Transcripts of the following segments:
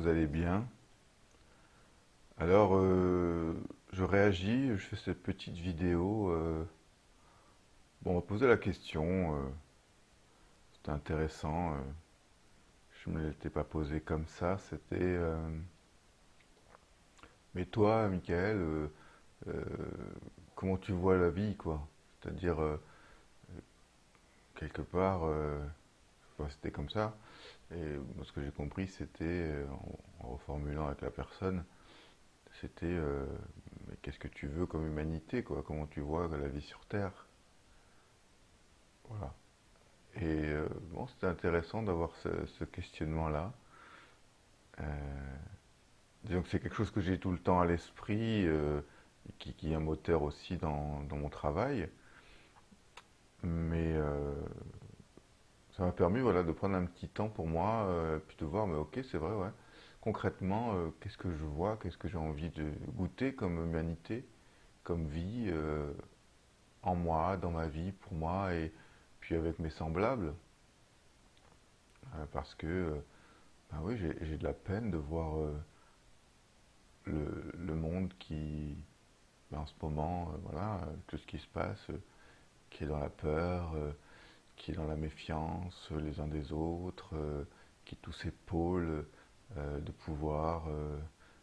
vous allez bien. Alors, je réagis, je fais cette petite vidéo. Bon, on va poser la question. C'était intéressant. Je ne me l'étais pas posé comme ça. C'était, mais toi, Michael, euh, comment tu vois la vie, quoi? C'est-à-dire, quelque part, enfin, c'était comme ça. Et moi, ce que j'ai compris, c'était, en reformulant avec la personne, c'était, mais qu'est-ce que tu veux comme humanité, quoi? Comment tu vois la vie sur Terre? Voilà. Et bon, c'était intéressant d'avoir ce questionnement-là. Euh, Disons que c'est quelque chose que j'ai tout le temps à l'esprit, qui est un moteur aussi dans mon travail. Mais ça m'a permis, voilà, de prendre un petit temps pour moi, puis de voir, mais ok, c'est vrai, ouais. Concrètement, qu'est-ce que je vois, qu'est-ce que j'ai envie de goûter comme humanité, comme vie, en moi, dans ma vie, pour moi, et puis avec mes semblables. Parce que, ben oui, j'ai de la peine de voir le monde qui, ben, en ce moment, voilà, tout ce qui se passe, qui est dans la peur, qui est dans la méfiance les uns des autres, qui tous ces pôles de pouvoir,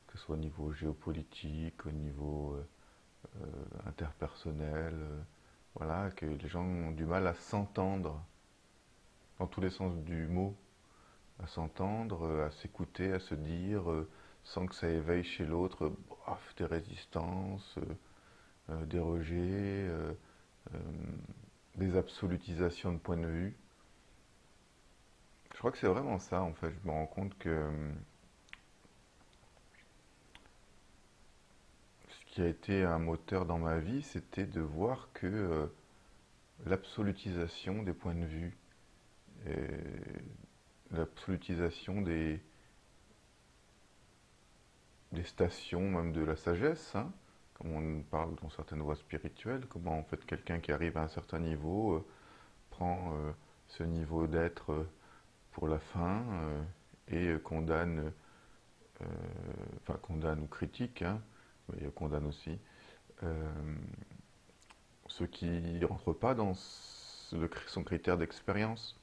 que ce soit au niveau géopolitique, au niveau interpersonnel, voilà, que les gens ont du mal à s'entendre, dans tous les sens du mot, à s'entendre, à s'écouter, à se dire, sans que ça éveille chez l'autre des résistances, des rejets, euh, des absolutisations de point de vue. Je crois que c'est vraiment ça, en fait. Je me rends compte que ce qui a été un moteur dans ma vie, c'était de voir que l'absolutisation des points de vue, et l'absolutisation des stations, même de la sagesse, hein, comme on parle dans certaines voies spirituelles, comment en fait quelqu'un qui arrive à un certain niveau prend ce niveau d'être pour la fin et condamne, euh, enfin condamne ou critique, hein, mais condamne aussi, euh, ceux qui ne rentrent pas dans son critère d'expérience.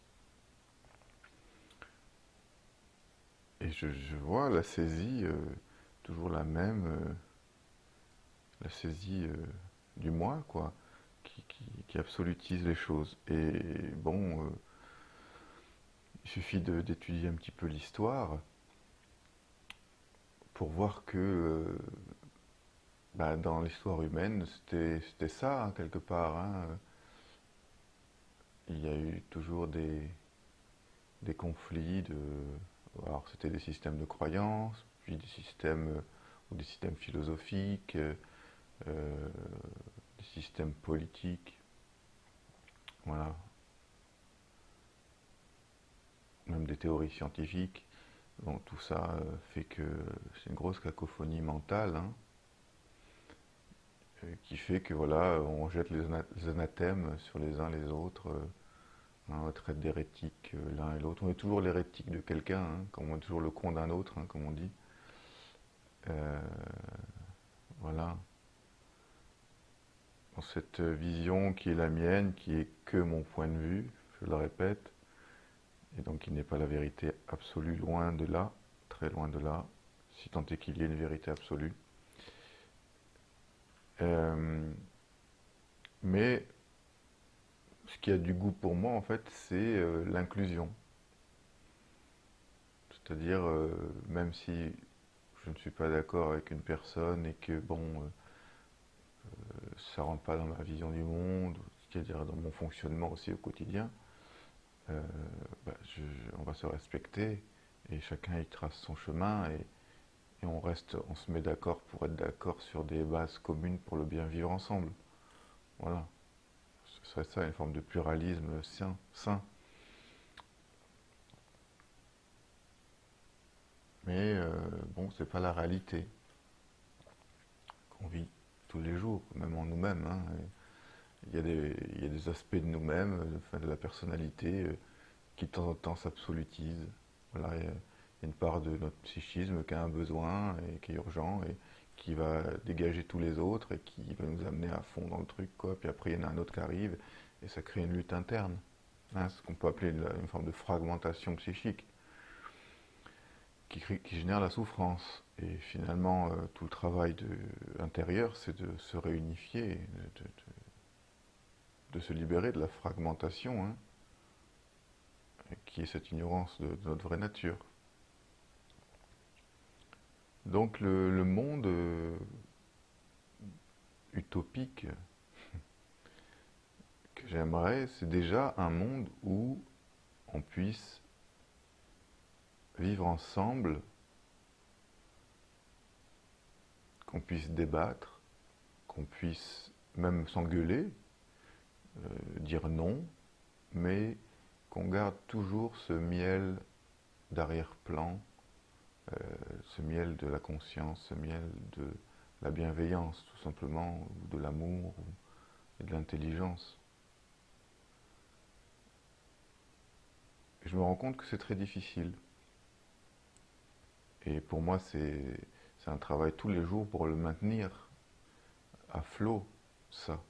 Et je vois la saisie, toujours la même, la saisie du moi, quoi, qui absolutise les choses. Et bon, il suffit d'étudier un petit peu l'histoire pour voir que bah, dans l'histoire humaine, c'était ça, hein, quelque part, hein. Il y a eu toujours des conflits alors c'était des systèmes de croyances, puis des systèmes ou des systèmes philosophiques, des systèmes politiques, voilà, même des théories scientifiques. Bon, tout ça fait que c'est une grosse cacophonie mentale, hein, qui fait que voilà, on jette les anathèmes sur les uns les autres, hein, on traite d'hérétiques l'un et l'autre. On est toujours l'hérétique de quelqu'un, hein, comme on est toujours le con d'un autre, hein, comme on dit. Euh, voilà. Dans cette vision qui est la mienne, qui est que mon point de vue, je le répète, et donc qui n'est pas la vérité absolue, loin de là, très loin de là, si tant est qu'il y ait une vérité absolue. Euh, mais ce qui a du goût pour moi, en fait, c'est l'inclusion. C'est-à-dire, même si je ne suis pas d'accord avec une personne et que, bon, ça rentre pas dans ma vision du monde, c'est-à-dire dans mon fonctionnement aussi au quotidien, euh, bah, on va se respecter et chacun y trace son chemin et on se met d'accord pour être d'accord sur des bases communes pour le bien vivre ensemble. Voilà, ce serait ça une forme de pluralisme sain. Mais bon, c'est pas la réalité qu'on vit tous les jours, même en nous-mêmes, hein. Il y a des aspects de nous-mêmes, enfin, de la personnalité, qui de temps en temps s'absolutisent. Voilà, y a une part de notre psychisme qui a un besoin et qui est urgent et qui va dégager tous les autres et qui va nous amener à fond dans le truc, quoi. Puis après, il y en a un autre qui arrive et ça crée une lutte interne. Hein, ce qu'on peut appeler une forme de fragmentation psychique qui génère la souffrance. Et finalement, tout le travail intérieur, c'est de se réunifier, de se libérer de la fragmentation, hein, qui est cette ignorance de notre vraie nature. Donc le monde utopique que j'aimerais, c'est déjà un monde où on puisse vivre ensemble, qu'on puisse débattre, qu'on puisse même s'engueuler, dire non, mais qu'on garde toujours ce miel d'arrière-plan, ce miel de la conscience, ce miel de la bienveillance, tout simplement, ou de l'amour, et de l'intelligence. Et je me rends compte que c'est très difficile. Et pour moi, c'est un travail tous les jours pour le maintenir à flot, ça.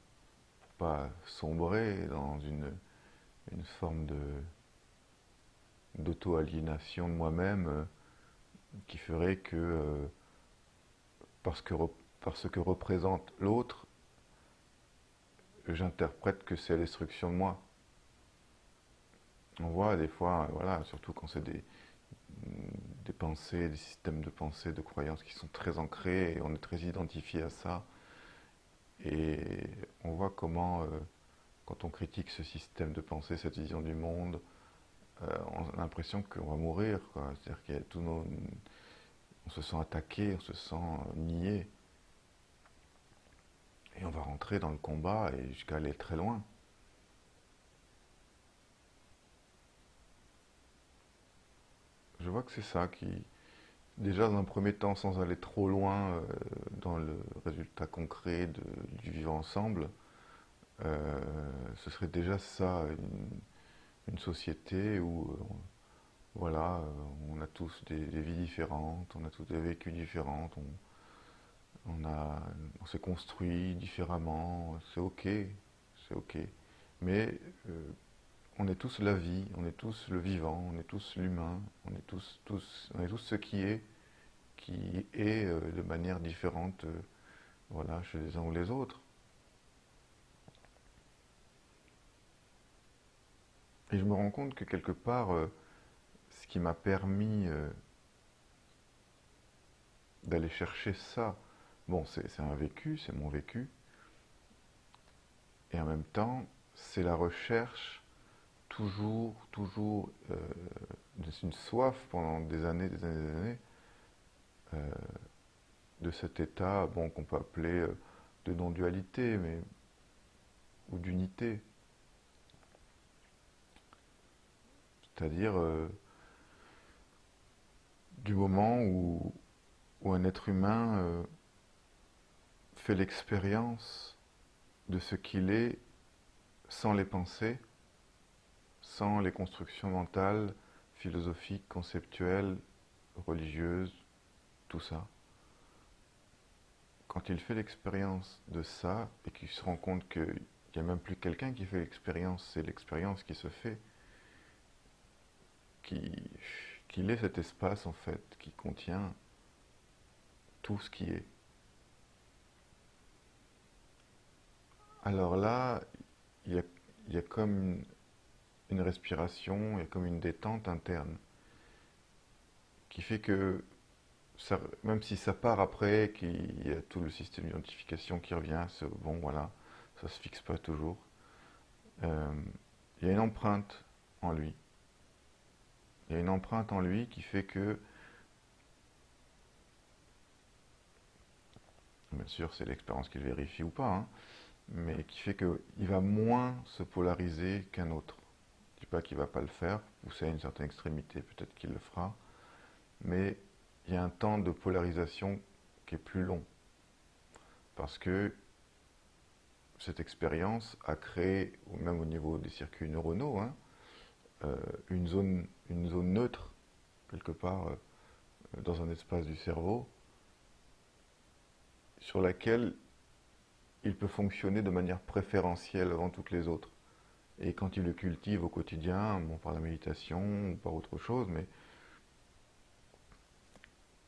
Pour pas sombrer dans une forme d'auto-aliénation de moi-même qui ferait que, parce que, parce que représente l'autre, j'interprète que c'est la destruction de moi. On voit des fois, voilà, surtout quand c'est des pensées, des systèmes de pensée, de croyances qui sont très ancrés et on est très identifié à ça. Et on voit comment, quand on critique ce système de pensée, cette vision du monde, on a l'impression qu'on va mourir, quoi. C'est-à-dire qu'il y a on se sent attaqué, on se sent nié. Et on va rentrer dans le combat et jusqu'à aller très loin. Je vois que c'est ça qui, déjà dans un premier temps, sans aller trop loin dans le résultat concret du vivre ensemble, ce serait déjà ça, une société où voilà, on a tous des vies différentes, on a tous des vécus différents, on s'est construit différemment, c'est ok. Mais on est tous la vie, on est tous le vivant, on est tous l'humain, on est tous ce qui est de manière différente, voilà, chez les uns ou les autres. Et je me rends compte que quelque part, ce qui m'a permis d'aller chercher ça, bon, c'est un vécu, c'est mon vécu, et en même temps, c'est la recherche toujours, une soif pendant des années, euh, de cet état, bon, qu'on peut appeler de non-dualité, mais ou d'unité. C'est-à-dire du moment où un être humain fait l'expérience de ce qu'il est sans les pensées, sans les constructions mentales, philosophiques, conceptuelles, religieuses, tout ça. Quand il fait l'expérience de ça et qu'il se rend compte qu'il n'y a même plus quelqu'un qui fait l'expérience, c'est l'expérience qui se fait, qui, qu'il est cet espace en fait qui contient tout ce qui est. Alors là, il y a, il y a comme une respiration, il y a comme une détente interne qui fait que ça, même si ça part après, qu'il y a tout le système d'identification qui revient, bon voilà, ça se fixe pas toujours. Euh, il y a une empreinte en lui. Il y a une empreinte en lui qui fait que, bien sûr, c'est l'expérience qui le vérifie ou pas, hein, mais qui fait qu'il va moins se polariser qu'un autre. Je ne dis pas qu'il ne va pas le faire, pousser à une certaine extrémité, peut-être qu'il le fera, mais il y a un temps de polarisation qui est plus long, parce que cette expérience a créé, même au niveau des circuits neuronaux, hein, une zone neutre quelque part dans un espace du cerveau, sur laquelle il peut fonctionner de manière préférentielle avant toutes les autres. Et quand il le cultive au quotidien, bon, par la méditation ou par autre chose, mais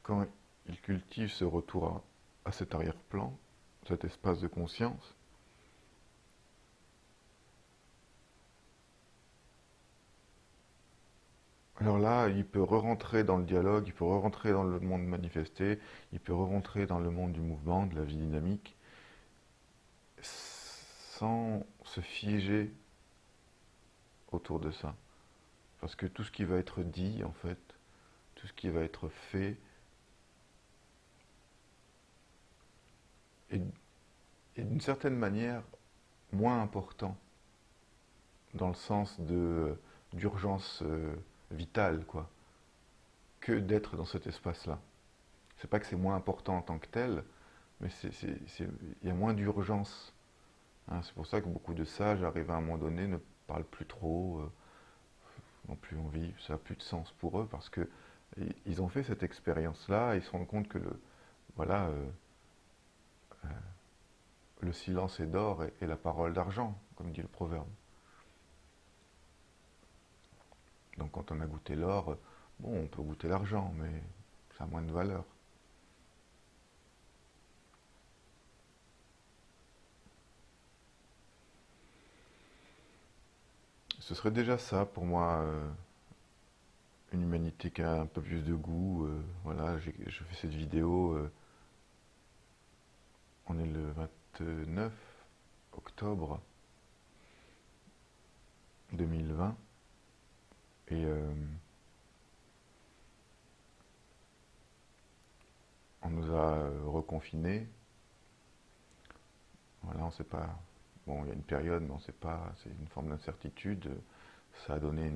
quand il cultive ce retour à cet arrière-plan, cet espace de conscience, alors là, il peut re-rentrer dans le dialogue, il peut re-rentrer dans le monde manifesté, il peut re-rentrer dans le monde du mouvement, de la vie dynamique, sans se figer autour de ça. Parce que tout ce qui va être dit, en fait, tout ce qui va être fait, est, est d'une certaine manière moins important, dans le sens d'urgence vitale, quoi, que d'être dans cet espace-là. C'est pas que c'est moins important en tant que tel, mais il y a moins d'urgence. Hein. C'est pour ça que beaucoup de sages arrivent à un moment donné, ne parlent plus trop, n'ont plus envie, ça n'a plus de sens pour eux, parce que ils ont fait cette expérience-là, ils se rendent compte que voilà, le silence est d'or et la parole d'argent, comme dit le proverbe. Donc quand on a goûté l'or, bon, on peut goûter l'argent, mais ça a moins de valeur. Ce serait déjà ça pour moi, une humanité qui a un peu plus de goût. Voilà, je fais cette vidéo, on est le 29 octobre 2020, et on nous a reconfinés. Voilà, on ne sait pas. Bon, il y a une période, mais on ne sait pas. C'est une forme d'incertitude. Ça a donné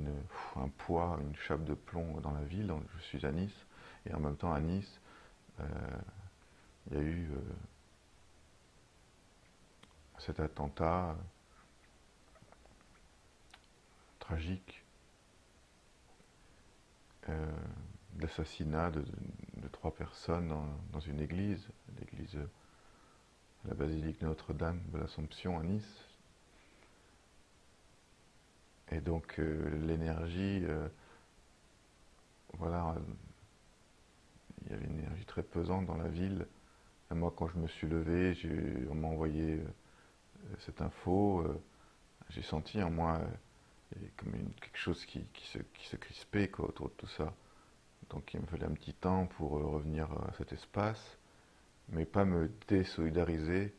un poids, une chape de plomb dans la ville. Je suis à Nice. Et en même temps, à Nice, euh, il y a eu cet attentat tragique euh, d'assassinat de 3 personnes dans une église, l'église, la basilique Notre-Dame de l'Assomption à Nice. Et donc l'énergie, voilà, il y avait une énergie très pesante dans la ville. Et moi, quand je me suis levé, on m'a envoyé cette info. J'ai senti en moi comme quelque chose qui se crispait, quoi, autour de tout ça. Donc il me fallait un petit temps pour revenir à cet espace, mais pas me désolidariser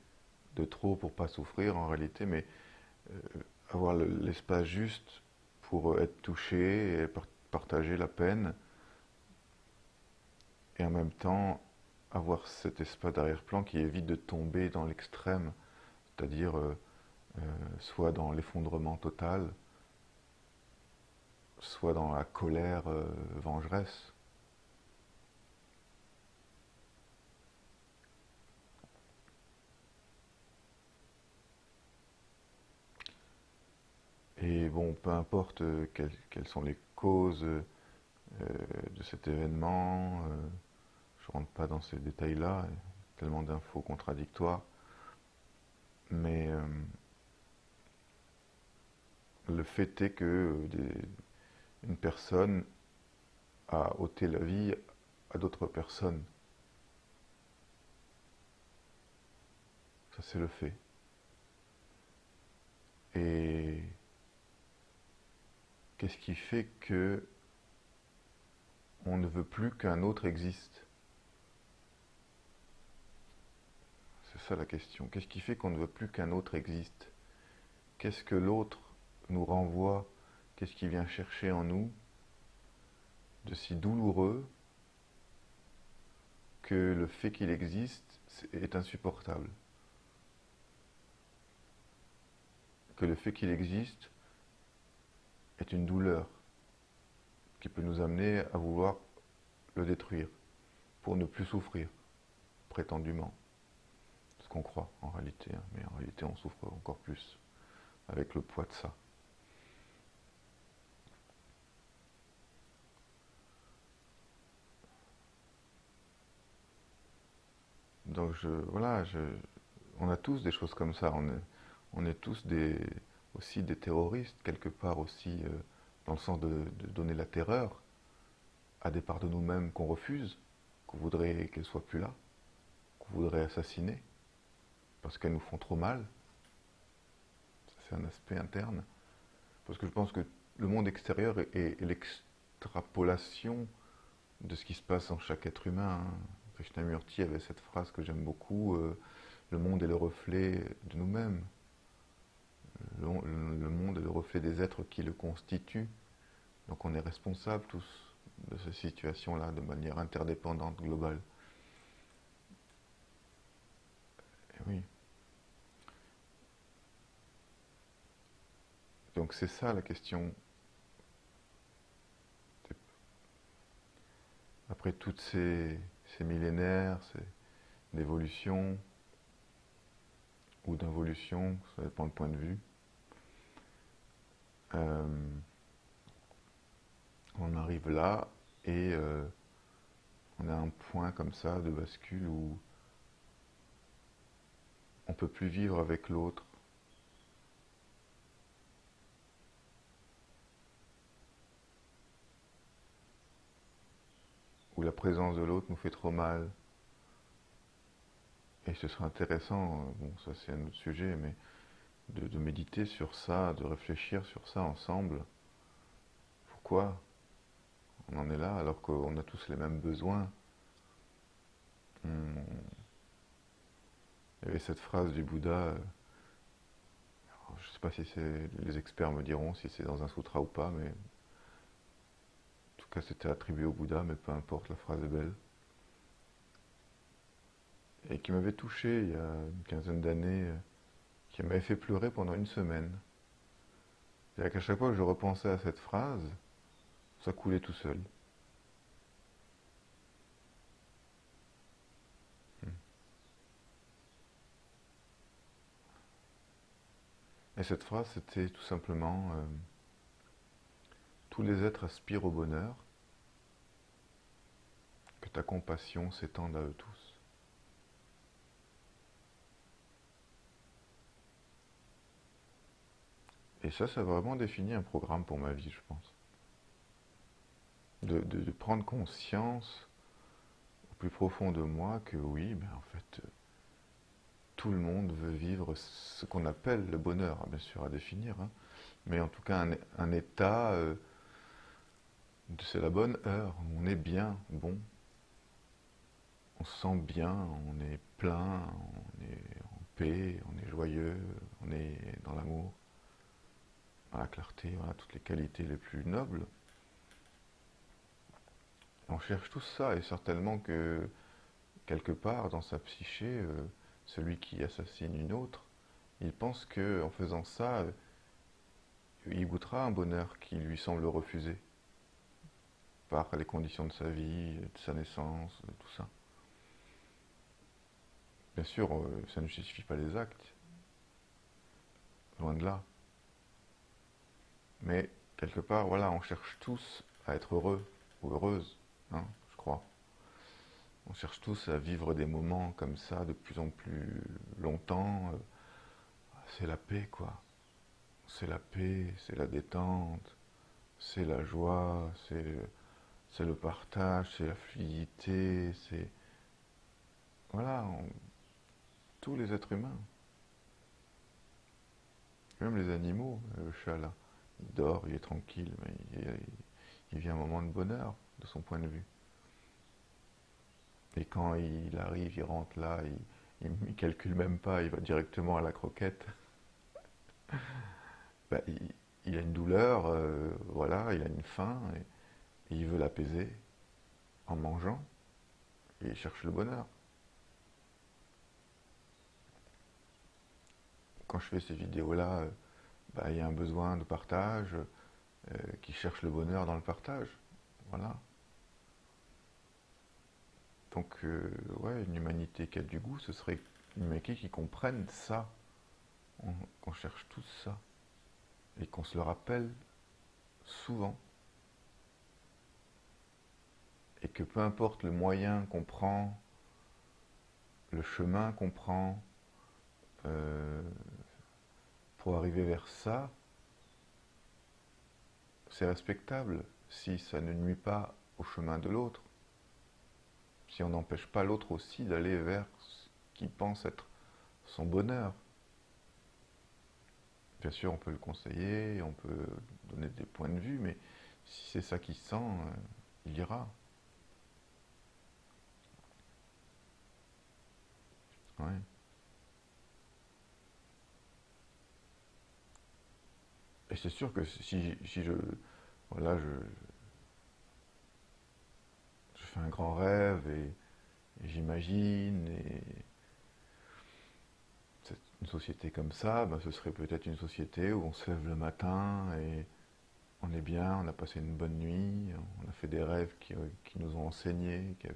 de trop pour pas souffrir en réalité, mais euh, avoir l'espace juste pour être touché et partager la peine, et en même temps avoir cet espace d'arrière-plan qui évite de tomber dans l'extrême, c'est-à-dire soit dans l'effondrement total, soit dans la colère vengeresse. Et bon, peu importe quelles sont les causes de cet événement, je ne rentre pas dans ces détails-là, tellement d'infos contradictoires, mais le fait est que une personne a ôté la vie à d'autres personnes. Ça, c'est le fait. Et qu'est-ce qui fait que on ne veut plus qu'un autre existe? C'est ça la question. Qu'est-ce qui fait qu'on ne veut plus qu'un autre existe? Qu'est-ce que l'autre nous renvoie? Qu'est-ce qu'il vient chercher en nous de si douloureux que le fait qu'il existe est insupportable? Que le fait qu'il existe est une douleur qui peut nous amener à vouloir le détruire pour ne plus souffrir, prétendument. Ce qu'on croit en réalité, hein. Mais en réalité on souffre encore plus avec le poids de ça. Donc on a tous des choses comme ça. On est tous aussi des terroristes, quelque part aussi, dans le sens de donner la terreur à des parts de nous-mêmes qu'on refuse, qu'on voudrait qu'elles soient plus là, qu'on voudrait assassiner, parce qu'elles nous font trop mal. Ça, c'est un aspect interne. Parce que je pense que le monde extérieur est l'extrapolation de ce qui se passe en chaque être humain, hein. Krishnamurti avait cette phrase que j'aime beaucoup, le monde est le reflet de nous-mêmes. Le monde est le reflet des êtres qui le constituent. Donc on est responsables tous de ces situations-là de manière interdépendante, globale. Et oui. Donc c'est ça la question. Après toutes ces millénaires d'évolution ou d'involution, ça dépend du point de vue, euh, on arrive là et on a un point comme ça de bascule où on ne peut plus vivre avec l'autre. Où la présence de l'autre nous fait trop mal. Et ce serait intéressant, bon ça c'est un autre sujet, mais de méditer sur ça, de réfléchir sur ça ensemble. Pourquoi on en est là alors qu'on a tous les mêmes besoins? Il y avait cette phrase du Bouddha, je ne sais pas si les experts me diront si c'est dans un sutra ou pas, mais en tout cas c'était attribué au Bouddha, mais peu importe, la phrase est belle. Et qui m'avait touché il y a une quinzaine d'années, qui m'avait fait pleurer pendant une semaine. C'est-à-dire qu'à chaque fois que je repensais à cette phrase, ça coulait tout seul. Et cette phrase, c'était tout simplement tous les êtres aspirent au bonheur, que ta compassion s'étende à eux tous. Et ça a vraiment défini un programme pour ma vie, je pense. De prendre conscience au plus profond de moi que oui, ben en fait, tout le monde veut vivre ce qu'on appelle le bonheur, bien sûr à définir, hein, mais en tout cas un état, c'est la bonne heure, on est bien, bon, on se sent bien, on est plein, on est en paix, on est joyeux, on est dans l'amour, dans la clarté, voilà, toutes les qualités les plus nobles. On cherche tout ça, et certainement que quelque part dans sa psyché, celui qui assassine une autre, il pense que en faisant ça, il goûtera un bonheur qui lui semble refusé par les conditions de sa vie, de sa naissance, de tout ça. Bien sûr, ça ne justifie pas les actes, loin de là. Mais quelque part, voilà, on cherche tous à être heureux ou heureuse, hein, je crois. On cherche tous à vivre des moments comme ça de plus en plus longtemps. C'est la paix, quoi. C'est la paix, c'est la détente, c'est la joie, c'est le partage, c'est la fluidité, c'est... Voilà, tous les êtres humains, même les animaux, le chat là, il dort, il est tranquille, mais il vit un moment de bonheur de son point de vue. Et quand il arrive, il rentre là, il calcule même pas, il va directement à la croquette. Bah, il a une douleur, voilà, il a une faim, et il veut l'apaiser en mangeant, et il cherche le bonheur. Quand je fais ces vidéos-là, bah, il y a un besoin de partage qui cherche le bonheur dans le partage. Voilà. Donc, ouais, une humanité qui a du goût, ce serait une humanité qui comprenne ça, qu'on cherche tous ça, et qu'on se le rappelle souvent, et que peu importe le moyen qu'on prend, le chemin qu'on prend euh, pour arriver vers ça, c'est respectable si ça ne nuit pas au chemin de l'autre, si on n'empêche pas l'autre aussi d'aller vers ce qu'il pense être son bonheur. Bien sûr, on peut le conseiller, on peut donner des points de vue, mais si c'est ça qu'il sent, il ira. Ouais. Et c'est sûr que si voilà, je fais un grand rêve et j'imagine, et une société comme ça, ben, ce serait peut-être une société où on se lève le matin et on est bien, on a passé une bonne nuit, on a fait des rêves qui nous ont enseigné, qui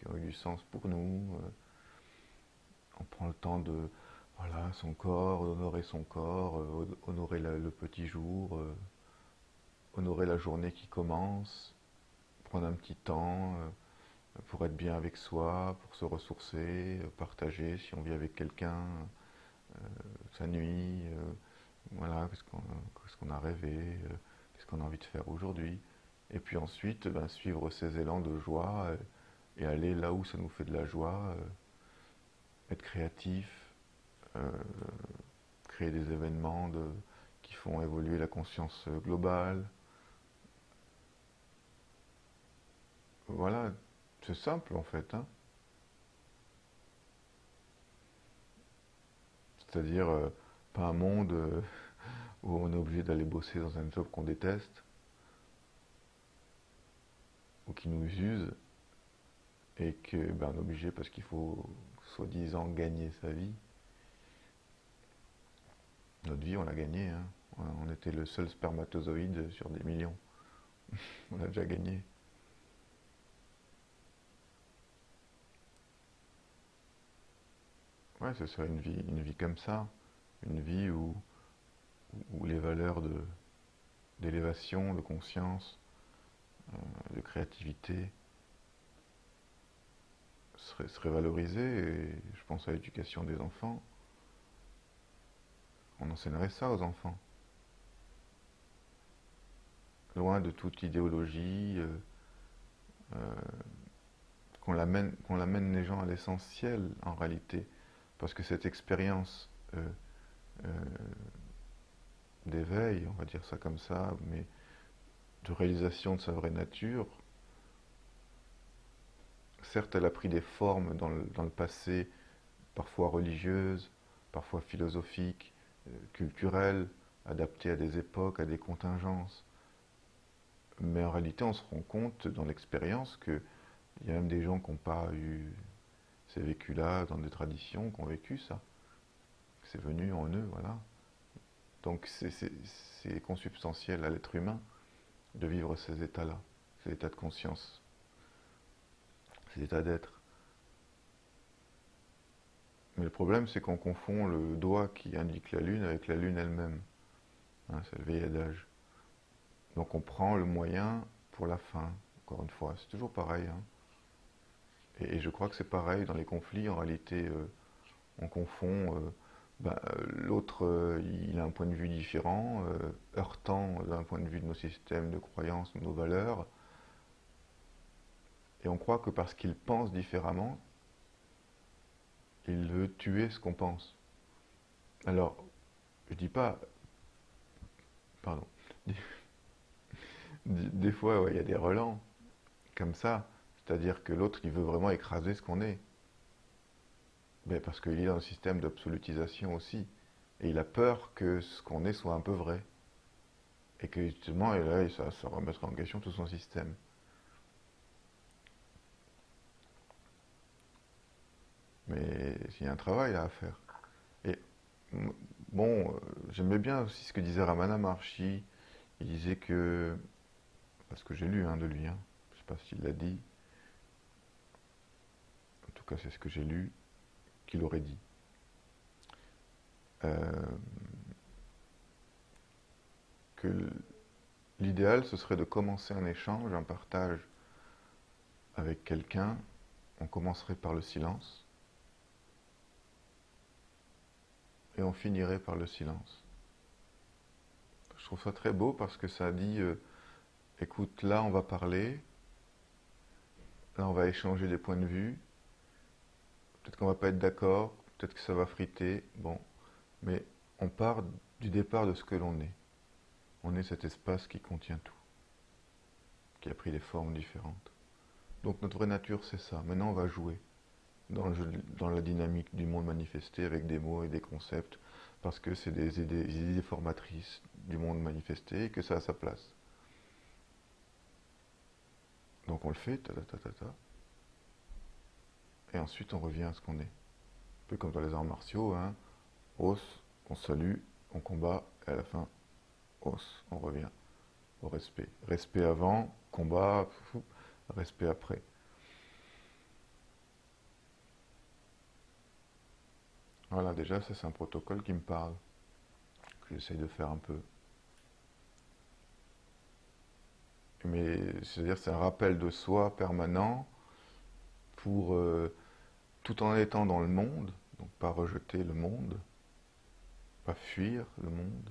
ont eu du sens pour nous. On prend le temps de, voilà, honorer son corps, honorer le petit jour, honorer la journée qui commence, prendre un petit temps pour être bien avec soi, pour se ressourcer, partager si on vit avec quelqu'un sa nuit, voilà, qu'est-ce qu'on a rêvé, qu'est-ce qu'on a envie de faire aujourd'hui. Et puis ensuite, ben, suivre ces élans de joie et aller là où ça nous fait de la joie, être créatif, euh, créer des événements qui font évoluer la conscience globale. Voilà, c'est simple en fait, hein. C'est-à-dire pas un monde où on est obligé d'aller bosser dans un job qu'on déteste ou qui nous use et que ben, on est obligé parce qu'il faut soi-disant gagner sa vie. Notre vie, on l'a gagnée, hein. On était le seul spermatozoïde sur des millions. On a déjà gagné. Ouais, ce serait une vie comme ça. Une vie où les valeurs d'élévation, de conscience, de créativité seraient valorisées. Et je pense à l'éducation des enfants. On enseignerait ça aux enfants. Loin de toute idéologie, qu'on amène les gens à l'essentiel en réalité. Parce que cette expérience euh, d'éveil, on va dire ça comme ça, mais de réalisation de sa vraie nature, certes elle a pris des formes dans le passé, parfois religieuses, parfois philosophiques, culturelles, adaptées à des époques, à des contingences. Mais en réalité, on se rend compte dans l'expérience qu'il y a même des gens qui n'ont pas eu ces vécus-là dans des traditions, qui ont vécu ça. C'est venu en eux, voilà. Donc c'est consubstantiel à l'être humain de vivre ces états-là, ces états de conscience, ces états d'être. Mais le problème, c'est qu'on confond le doigt qui indique la lune avec la lune elle-même. Hein, c'est le vieil adage. Donc on prend le moyen pour la fin, encore une fois. C'est toujours pareil, hein. Et je crois que c'est pareil dans les conflits. En réalité, on confond. L'autre, il a un point de vue différent, heurtant d'un point de vue de nos systèmes de croyances, de nos valeurs. Et on croit que parce qu'il pense différemment, il veut tuer ce qu'on pense. Alors, je dis pas, pardon, des fois, ouais, il y a des relents comme ça, c'est-à-dire que l'autre, il veut vraiment écraser ce qu'on est. Mais parce qu'il est dans un système d'absolutisation aussi. Et il a peur que ce qu'on est soit un peu vrai. Et que justement, et là, ça remettra en question tout son système. Mais il y a un travail à faire. Et bon, j'aimais bien aussi ce que disait Ramana Maharshi. Il disait que, parce que j'ai lu de lui, hein, je ne sais pas s'il l'a dit, en tout cas c'est ce que j'ai lu, qu'il aurait dit. Euh, que l'idéal, ce serait de commencer un échange, un partage avec quelqu'un. On commencerait par le silence, et on finirait par le silence. Je trouve ça très beau parce que ça dit, écoute, là on va parler, là on va échanger des points de vue, peut-être qu'on va pas être d'accord, peut-être que ça va friter, bon, mais on part du départ de ce que l'on est. On est cet espace qui contient tout, qui a pris des formes différentes. Donc notre vraie nature, c'est ça. Maintenant, on va jouer dans la dynamique du monde manifesté avec des mots et des concepts, parce que c'est des idées formatrices du monde manifesté et que ça a sa place. Donc on le fait, ta ta ta ta ta, et ensuite on revient à ce qu'on est. Un peu comme dans les arts martiaux, hein, os, on salue, on combat, et à la fin, os, on revient au respect. Respect avant, combat, respect après. Voilà, déjà, ça c'est un protocole qui me parle, que j'essaye de faire un peu. Mais c'est-à-dire c'est un rappel de soi permanent pour, tout en étant dans le monde, donc pas rejeter le monde, pas fuir le monde,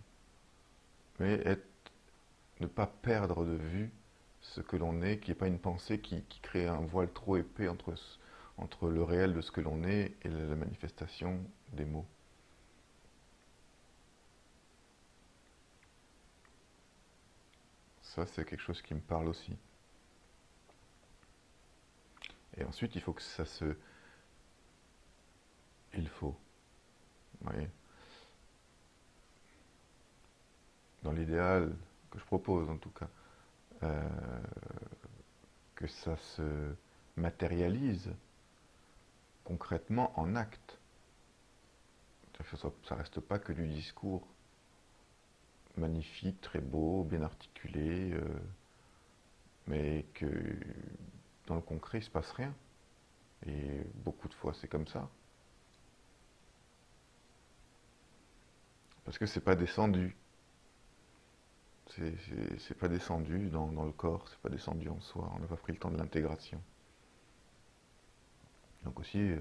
mais ne pas perdre de vue ce que l'on est, qu'il n'y ait pas une pensée qui crée un voile trop épais entre le réel de ce que l'on est et la manifestation des mots. Ça, c'est quelque chose qui me parle aussi. Et ensuite, il faut que ça se... Il faut, vous voyez, dans l'idéal que je propose en tout cas, euh, que ça se matérialise concrètement en actes. Que ça reste pas que du discours magnifique, très beau, bien articulé, mais que dans le concret, il ne se passe rien. Et beaucoup de fois, c'est comme ça. Parce que c'est pas descendu. C'est pas descendu dans le corps, c'est pas descendu en soi. On n'a pas pris le temps de l'intégration. Donc aussi,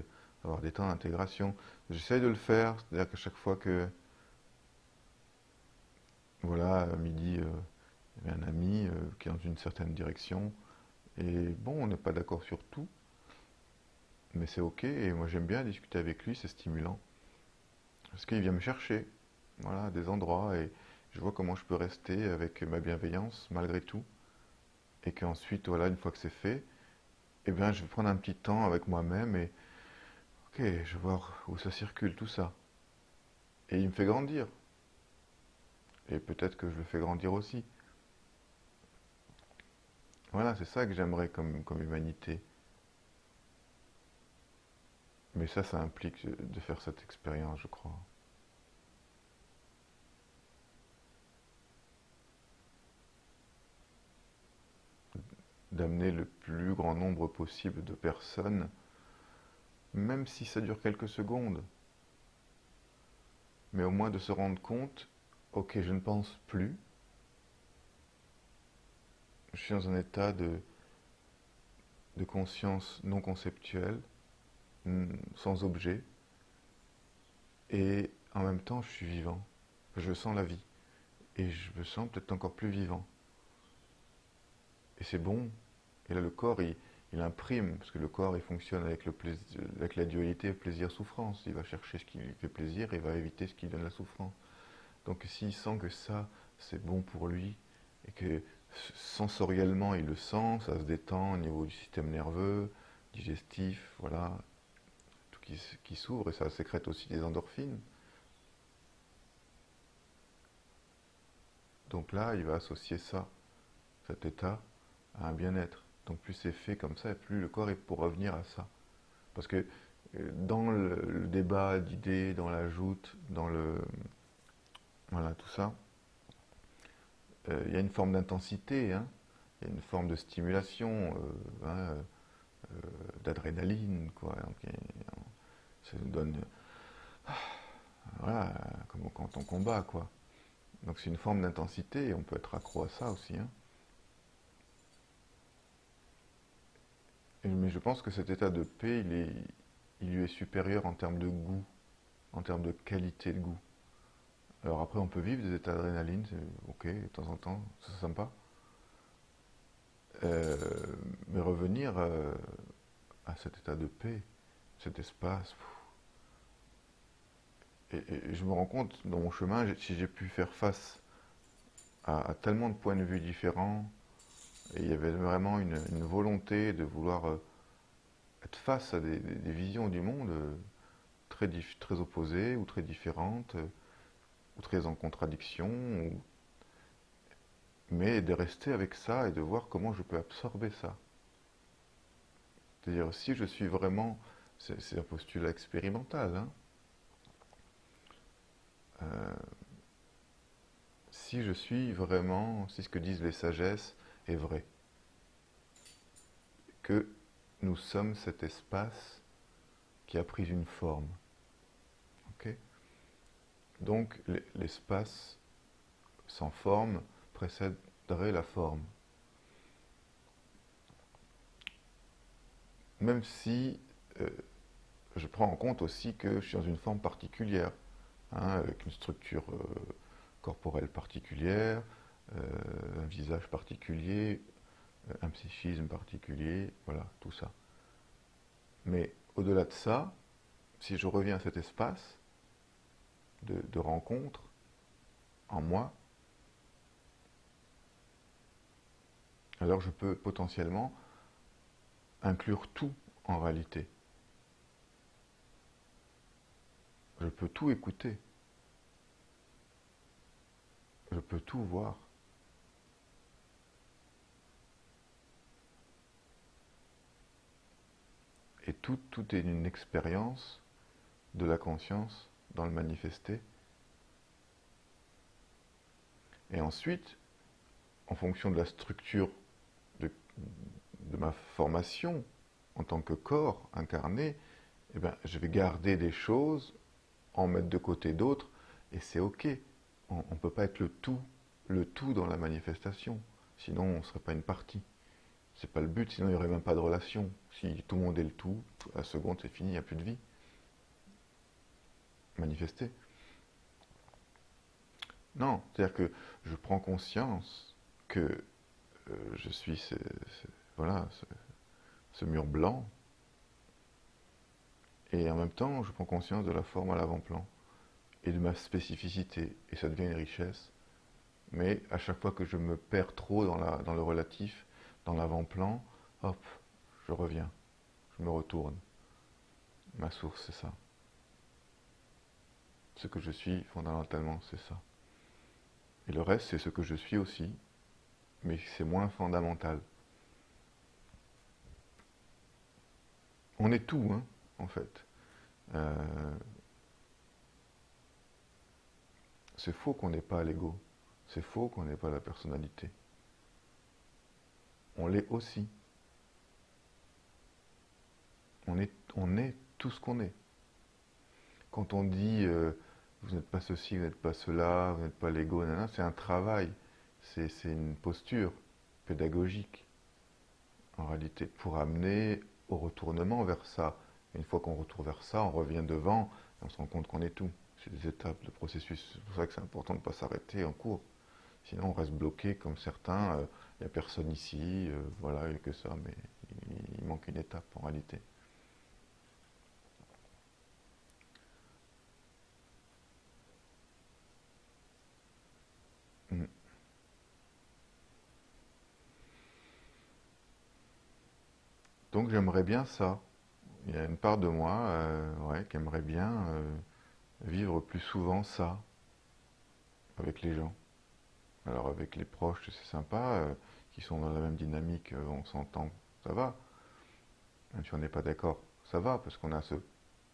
avoir des temps d'intégration. J'essaye de le faire, c'est-à-dire qu'à chaque fois que, voilà, à midi, il y avait un ami qui est dans une certaine direction, et bon, on n'est pas d'accord sur tout, mais c'est ok, et moi j'aime bien discuter avec lui, c'est stimulant. Parce qu'il vient me chercher, voilà, à des endroits, et je vois comment je peux rester avec ma bienveillance malgré tout, et qu'ensuite, voilà, une fois que c'est fait, eh bien, je vais prendre un petit temps avec moi-même, et ok, je vais voir où ça circule, tout ça. Et il me fait grandir, et peut-être que je le fais grandir aussi. Voilà, c'est ça que j'aimerais comme humanité. Mais ça implique de faire cette expérience, je crois. D'amener le plus grand nombre possible de personnes, même si ça dure quelques secondes, mais au moins de se rendre compte, ok, je ne pense plus, je suis dans un état de conscience non conceptuelle, sans objet, et en même temps je suis vivant, je sens la vie, et je me sens peut-être encore plus vivant. Et c'est bon, et là le corps il imprime, parce que le corps il fonctionne avec, avec la dualité plaisir-souffrance, il va chercher ce qui lui fait plaisir et va éviter ce qui donne la souffrance. Donc s'il sent que ça c'est bon pour lui, et que sensoriellement il le sent, ça se détend au niveau du système nerveux, digestif, voilà, tout qui s'ouvre, et ça sécrète aussi des endorphines. Donc là, il va associer ça, cet état, à un bien-être. Donc plus c'est fait comme ça, plus le corps est pour revenir à ça. Parce que dans le débat d'idées, dans la joute, dans le... Voilà, tout ça, il y a une forme d'intensité, hein, il y a une forme de stimulation, hein, d'adrénaline, quoi. Donc, ça nous donne, voilà, comme quand on combat, quoi. Donc c'est une forme d'intensité et on peut être accro à ça aussi, hein. Mais je pense que cet état de paix, il lui est supérieur en termes de goût. en termes de qualité de goût. Alors après, on peut vivre des états d'adrénaline, c'est ok, de temps en temps, c'est sympa. Euh, mais revenir à cet état de paix, cet espace, et je me rends compte dans mon chemin, si j'ai pu faire face à tellement de points de vue différents, et il y avait vraiment une volonté de vouloir être face à des visions du monde très opposées ou très différentes, ou très en contradiction, mais de rester avec ça et de voir comment je peux absorber ça. C'est-à-dire, si je suis vraiment, c'est un postulat expérimental, hein, euh, si je suis vraiment, si ce que disent les sagesses est vrai, que nous sommes cet espace qui a pris une forme, ok. Donc l'espace sans forme précéderait la forme. Même si je prends en compte aussi que je suis dans une forme particulière, hein, avec une structure corporelle particulière, un visage particulier, un psychisme particulier, voilà, tout ça. Mais au-delà de ça, si je reviens à cet espace de rencontre en moi, alors je peux potentiellement inclure tout en réalité. Je peux tout écouter, je peux tout voir. Et tout est une expérience de la conscience dans le manifesté. Et ensuite, en fonction de la structure de, de ma formation en tant que corps incarné, eh ben, je vais garder des choses, en mettre de côté d'autres, et c'est ok. On ne peut pas être le tout dans la manifestation. Sinon, on ne serait pas une partie. C'est pas le but, sinon il n'y aurait même pas de relation. Si tout le monde est le tout, à la seconde c'est fini, il n'y a plus de vie. Manifester. Non, c'est-à-dire que je prends conscience que je suis voilà, ce mur blanc, et en même temps je prends conscience de la forme à l'avant-plan et de ma spécificité, et ça devient une richesse. Mais à chaque fois que je me perds trop dans le relatif, dans l'avant-plan, hop, je reviens, je me retourne. Ma source, c'est ça. Ce que je suis fondamentalement, c'est ça. Et le reste, c'est ce que je suis aussi, mais c'est moins fondamental. On est tout, hein, en fait. Euh, c'est faux qu'on n'ait pas l'ego. C'est faux qu'on n'ait pas la personnalité. On l'est aussi. On est tout ce qu'on est. Quand on dit vous n'êtes pas ceci, vous n'êtes pas cela, vous n'êtes pas l'ego, c'est un travail. C'est une posture pédagogique, en réalité, pour amener au retournement vers ça. Et une fois qu'on retourne vers ça, on revient devant et on se rend compte qu'on est tout. C'est des étapes de processus. C'est pour ça que c'est important de ne pas s'arrêter en cours. Sinon, on reste bloqué comme certains. Il n'y a personne ici, voilà, il n'y a que ça, mais il manque une étape en réalité. Mm. Donc j'aimerais bien ça. Il y a une part de moi ouais, qui aimerait bien vivre plus souvent ça avec les gens. Alors avec les proches, c'est sympa, qui sont dans la même dynamique, on s'entend, ça va. Même si on n'est pas d'accord, ça va, parce qu'on a ce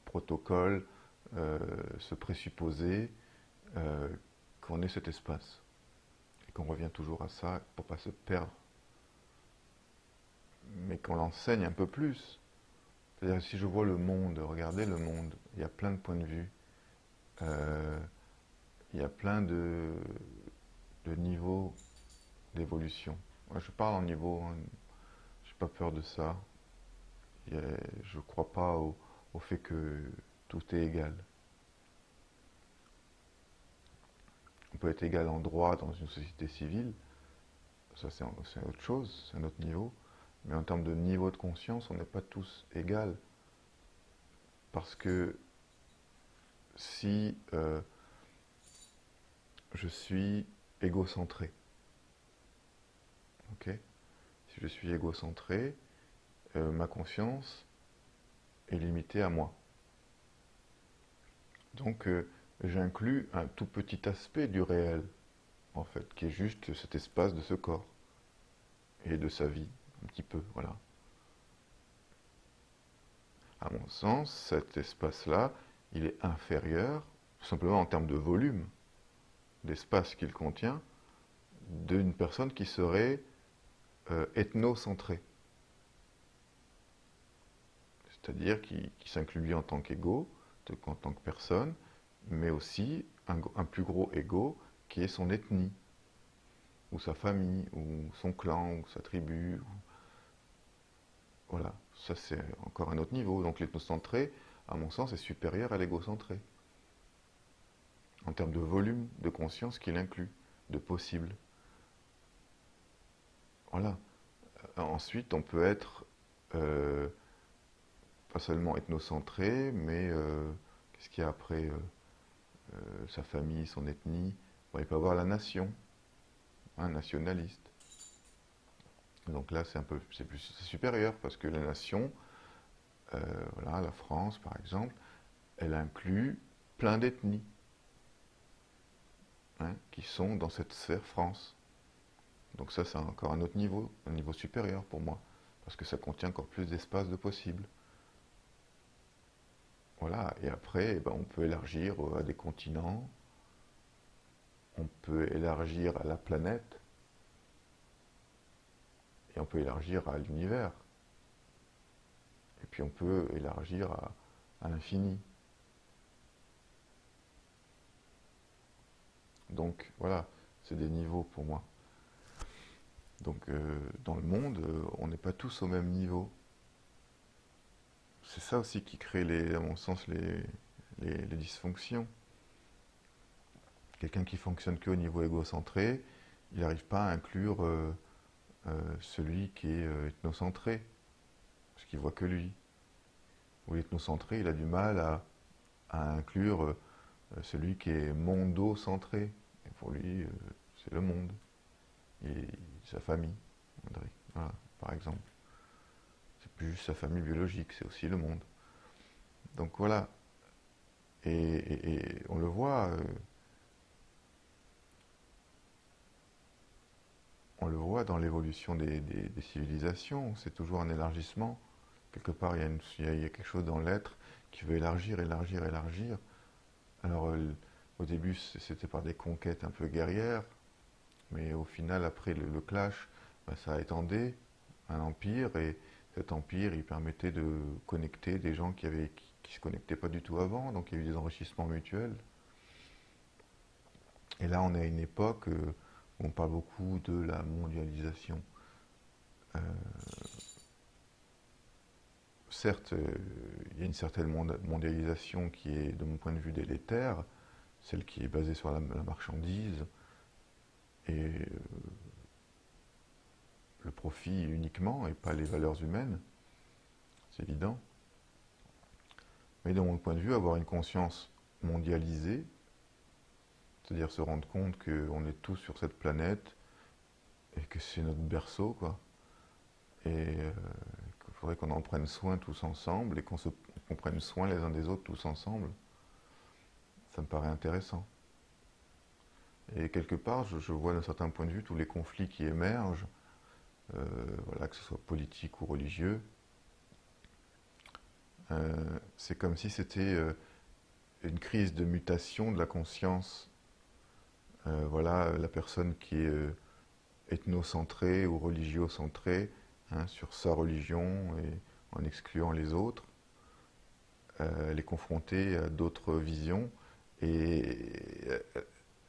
protocole, ce présupposé euh, qu'on est cet espace. Et qu'on revient toujours à ça pour ne pas se perdre. Mais qu'on l'enseigne un peu plus. C'est-à-dire si je vois le monde, regardez le monde, il y a plein de points de vue. Euh, il y a plein de niveaux d'évolution. Moi, je parle en niveau, hein, j'ai pas peur de ça. Je ne crois pas au fait que tout est égal. peut être égal en droit dans une société civile, ça c'est autre chose, c'est un autre niveau. Mais en termes de niveau de conscience, on n'est pas tous égaux. Parce que si je suis égocentré, ok? Si je suis égocentré, ma conscience est limitée à moi. Donc j'inclus un tout petit aspect du réel, en fait, qui est juste cet espace de ce corps et de sa vie, un petit peu, voilà. À mon sens, cet espace-là, il est inférieur, tout simplement en termes de volume, d'espace qu'il contient, d'une personne qui serait ethnocentrée. C'est-à-dire qui s'inclut lui en tant qu'ego, en tant que personne, mais aussi un plus gros ego qui est son ethnie, ou sa famille, ou son clan, ou sa tribu. Voilà, ça c'est encore un autre niveau. Donc l'ethnocentré, à mon sens, est supérieur à l'égocentré, en termes de volume de conscience qu'il inclut, de possible. Voilà. Ensuite, on peut être pas seulement ethnocentré, mais qu'est-ce qu'il y a après sa famille, son ethnie. Bon, il peut avoir la nation, un nationaliste. Donc là, c'est supérieur parce que la nation, voilà, la France par exemple, elle inclut plein d'ethnies hein, qui sont dans cette sphère France. Donc ça, c'est encore un autre niveau, un niveau supérieur pour moi, parce que ça contient encore plus d'espace de possible. Voilà, et après, eh ben, on peut élargir à des continents, on peut élargir à la planète, et on peut élargir à l'univers. Et puis on peut élargir à l'infini. Donc voilà, c'est des niveaux pour moi. Donc dans le monde, on n'est pas tous au même niveau. C'est ça aussi qui crée, à mon sens, les dysfonctions. Quelqu'un qui fonctionne qu'au niveau égocentré, il n'arrive pas à inclure celui qui est ethnocentré, parce qu'il voit que lui. Ou l'ethnocentré, il a du mal à inclure celui qui est mondo-centré. Et pour lui, c'est le monde. Et sa famille, voilà, par exemple. C'est plus juste sa famille biologique, c'est aussi le monde. Donc voilà. Et on le voit, dans l'évolution des civilisations. C'est toujours un élargissement. Quelque part, il y a quelque chose dans l'être qui veut élargir, élargir, élargir. Alors, au début, c'était par des conquêtes un peu guerrières, mais au final, après le clash, ben, ça a étendé un empire, et cet empire, il permettait de connecter des gens qui ne se connectaient pas du tout avant, donc il y a eu des enrichissements mutuels. Et là, on est à une époque où on parle beaucoup de la mondialisation. Euh, certes, il y a une certaine mondialisation qui est, de mon point de vue, délétère, celle qui est basée sur la marchandise et le profit uniquement, et pas les valeurs humaines, c'est évident. Mais de mon point de vue, avoir une conscience mondialisée, c'est-à-dire se rendre compte qu'on est tous sur cette planète et que c'est notre berceau, quoi. Et qu'il faudrait qu'on en prenne soin tous ensemble et qu'on prenne soin les uns des autres tous ensemble. Ça me paraît intéressant. Et quelque part, je vois d'un certain point de vue tous les conflits qui émergent, voilà, que ce soit politique ou religieux. C'est comme si c'était une crise de mutation de la conscience. Voilà, la personne qui est ethnocentrée ou religiocentrée hein, sur sa religion et en excluant les autres. Elle est confrontée à d'autres visions et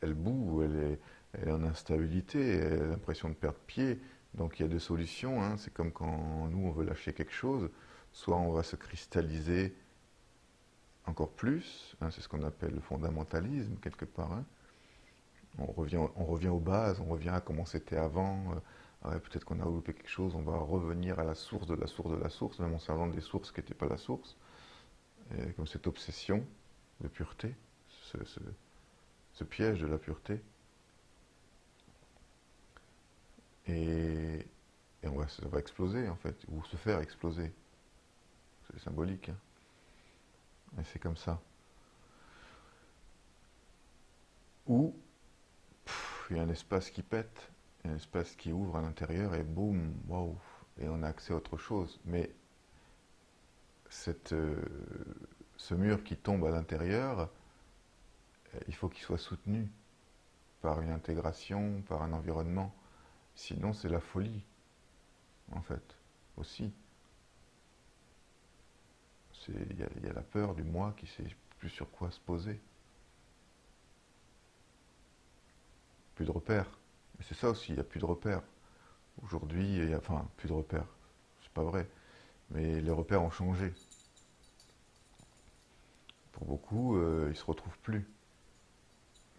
elle boue, elle est en instabilité, elle a l'impression de perdre pied. Donc il y a deux solutions, hein. C'est comme quand nous on veut lâcher quelque chose, soit on va se cristalliser encore plus, hein, c'est ce qu'on appelle le fondamentalisme quelque part, hein, On revient aux bases, on revient à comment c'était avant. Ouais, peut-être qu'on a loupé quelque chose, on va revenir à la source de la source de la source, même en servant des sources qui n'étaient pas la source. Et comme cette obsession de pureté, ce, ce- ce piège de la pureté. Et, et ça va exploser en fait, ou se faire exploser. C'est symbolique, hein. Et c'est comme ça. Ou il y a un espace qui pète, un espace qui ouvre à l'intérieur et boum, waouh, et on a accès à autre chose. Mais cette, ce mur qui tombe à l'intérieur, il faut qu'il soit soutenu par une intégration, par un environnement. Sinon, c'est la folie, en fait, aussi. Il y a la peur du moi qui sait plus sur quoi se poser. Plus de repères. Et c'est ça aussi, il n'y a plus de repères. Aujourd'hui, enfin, plus de repères. C'est pas vrai. Mais les repères ont changé. Pour beaucoup, ils se retrouvent plus.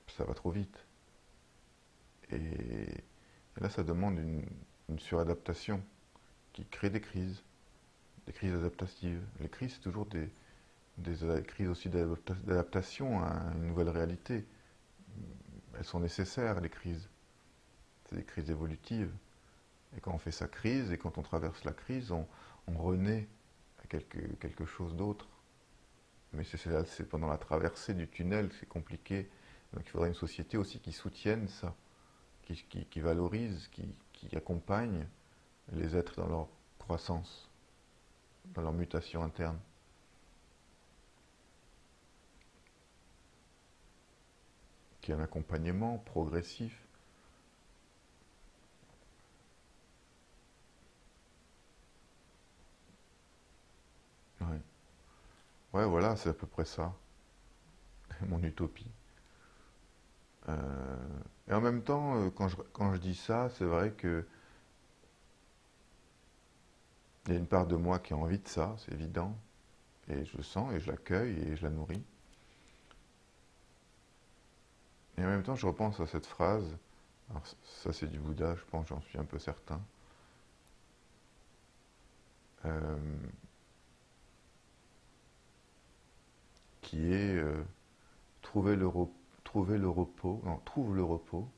Ça va trop vite. Et là, ça demande une suradaptation qui crée des crises adaptatives. Les crises, c'est toujours des crises aussi d'adaptation à une nouvelle réalité. Elles sont nécessaires, les crises. C'est des crises évolutives. Et quand on fait sa crise, et quand on traverse la crise, on renaît à quelque chose d'autre. Mais c'est pendant la traversée du tunnel que c'est compliqué. Donc il faudrait une société aussi qui soutienne ça, qui valorise, qui accompagne les êtres dans leur croissance, dans leur mutation interne. Qui est un accompagnement progressif. Ouais, ouais voilà, c'est à peu près ça, mon utopie. Et en même temps, quand je dis ça, c'est vrai que il y a une part de moi qui a envie de ça, c'est évident. Et je le sens, et je l'accueille, et je la nourris. Et en même temps, je repense à cette phrase, alors ça c'est du Bouddha, je pense, j'en suis un peu certain, euh, qui est trouver le repos, non, trouve le repos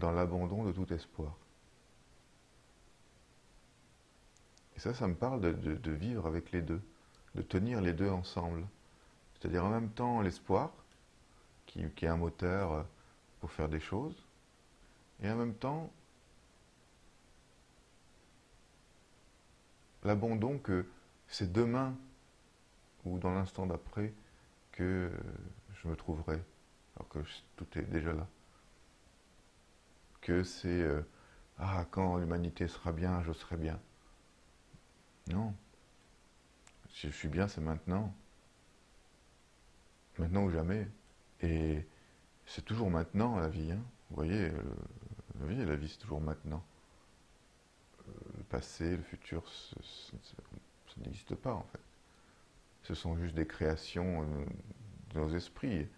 dans l'abandon de tout espoir. Et ça me parle de vivre avec les deux, de tenir les deux ensemble. C'est-à-dire en même temps l'espoir, qui est un moteur pour faire des choses, et en même temps l'abandon que c'est demain ou dans l'instant d'après que je me trouverai, alors que tout est déjà là. Que c'est ah, quand l'humanité sera bien, je serai bien. Non, si je suis bien, c'est maintenant. Maintenant ou jamais. Et c'est toujours maintenant la vie, hein. Vous voyez, la vie c'est toujours maintenant. Le passé, le futur, ça n'existe pas en fait. Ce sont juste des créations de nos esprits.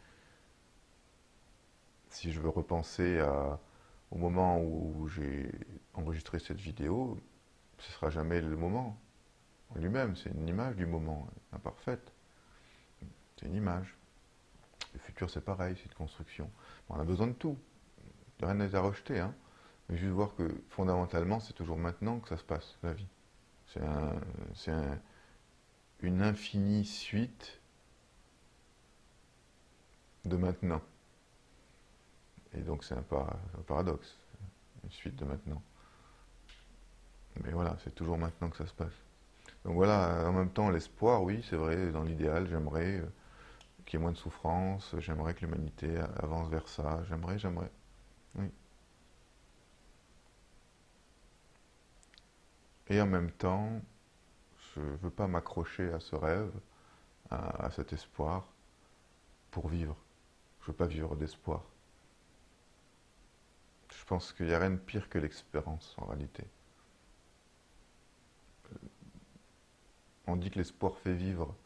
Si je veux repenser au moment où j'ai enregistré cette vidéo, ce ne sera jamais le moment en lui-même. C'est une image du moment, imparfaite. C'est une image. Le futur, c'est pareil, c'est une construction. Bon, on a besoin de tout. Rien n'est à rejeter, hein. Mais juste voir que fondamentalement, c'est toujours maintenant que ça se passe, la vie. C'est un, une infinie suite de maintenant. Et donc c'est un paradoxe, une suite de maintenant. Mais voilà, c'est toujours maintenant que ça se passe. Donc voilà, en même temps, l'espoir, oui, c'est vrai, dans l'idéal, j'aimerais qu'il y ait moins de souffrance, j'aimerais que l'humanité avance vers ça, j'aimerais, oui. Et en même temps, je ne veux pas m'accrocher à ce rêve, à cet espoir, pour vivre. Je ne veux pas vivre d'espoir. Je pense qu'il n'y a rien de pire que l'expérience, en réalité. On dit que l'espoir fait vivre.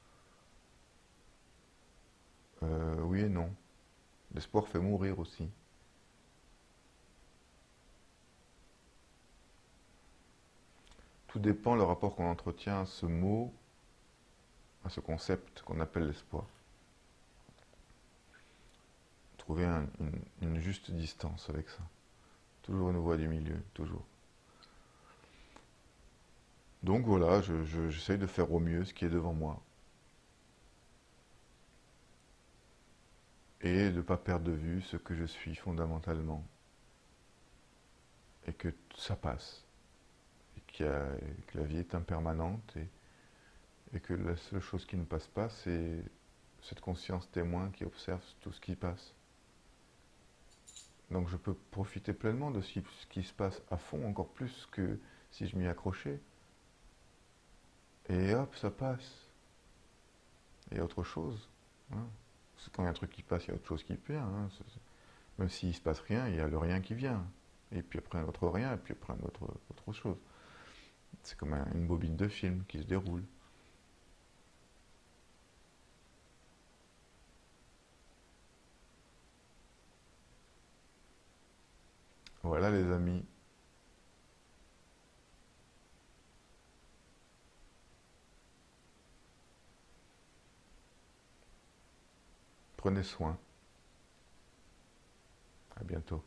Oui et non. L'espoir fait mourir aussi. Tout dépend le rapport qu'on entretient à ce mot, à ce concept qu'on appelle l'espoir. Trouver une juste distance avec ça. Toujours une voie du milieu, toujours. Donc voilà, j'essaye de faire au mieux ce qui est devant moi. Et de ne pas perdre de vue ce que je suis fondamentalement. Et que ça passe. Et que la vie est impermanente. Et que la seule chose qui ne passe pas, c'est cette conscience témoin qui observe tout ce qui passe. Donc je peux profiter pleinement de ce qui se passe à fond, encore plus que si je m'y accrochais. Et hop, ça passe. Il y a autre chose. Hein. Quand il y a un truc qui passe, il y a autre chose qui vient. Hein. Même s'il ne se passe rien, il y a le rien qui vient. Et puis après un autre rien, et puis après un autre chose. C'est comme une bobine de film qui se déroule. Voilà les amis. Prenez soin. À bientôt.